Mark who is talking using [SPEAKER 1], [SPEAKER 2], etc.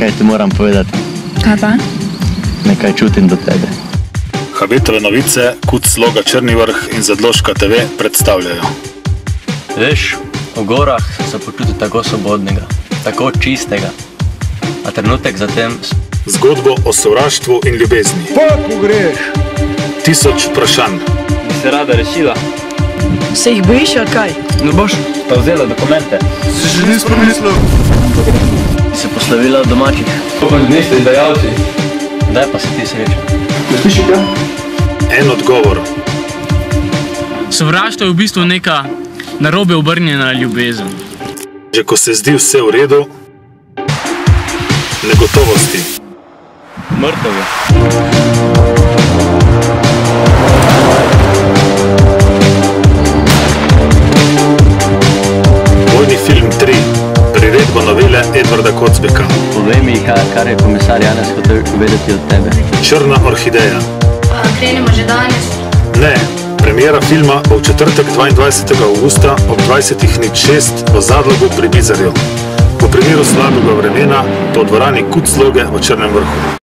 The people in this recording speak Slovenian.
[SPEAKER 1] Nekaj ti moram povedati.
[SPEAKER 2] Kaj pa?
[SPEAKER 1] Nekaj čutim do tebe.
[SPEAKER 3] Habetove novice, KUD sloga Črni vrh in Zadloška TV predstavljajo.
[SPEAKER 1] Veš, v gorah se počuti tako svobodnega, tako čistega. A trenutek zatem...
[SPEAKER 3] Zgodbo o sovraštvu in ljubezni.
[SPEAKER 4] Kako greš?
[SPEAKER 3] 1000 vprašanj.
[SPEAKER 1] Bi se rada rešila?
[SPEAKER 2] Se jih bojiš ali kaj?
[SPEAKER 1] Ne boš pa vzela dokumente?
[SPEAKER 4] Si že nis pomislil?
[SPEAKER 1] Bi se poslovila od domačih?
[SPEAKER 5] To pa niste izdajalci.
[SPEAKER 1] Kdaj pa si ti srečen?
[SPEAKER 5] Ne sliši kaj?
[SPEAKER 3] En odgovor.
[SPEAKER 6] Sovraštvo je v bistvu neka narobe obrnjena ljubezen.
[SPEAKER 3] Že ko se zdi vse v redu, negotovosti.
[SPEAKER 1] Mrtev je.
[SPEAKER 3] Vojni film 3. Priredba novele Edvarda Kocbeka.
[SPEAKER 1] Povej mi, kar je komisar Janez hotel vedeti od tebe.
[SPEAKER 3] Črna orhideja.
[SPEAKER 7] Krenemo že danes.
[SPEAKER 3] Ne, premiera filma bo v četrtek 22. avgusta ob 20:06 v Zadlogu pri Bizarju. Po primeru slabega vremena to v dvorani KUD sloge v Črnem vrhu.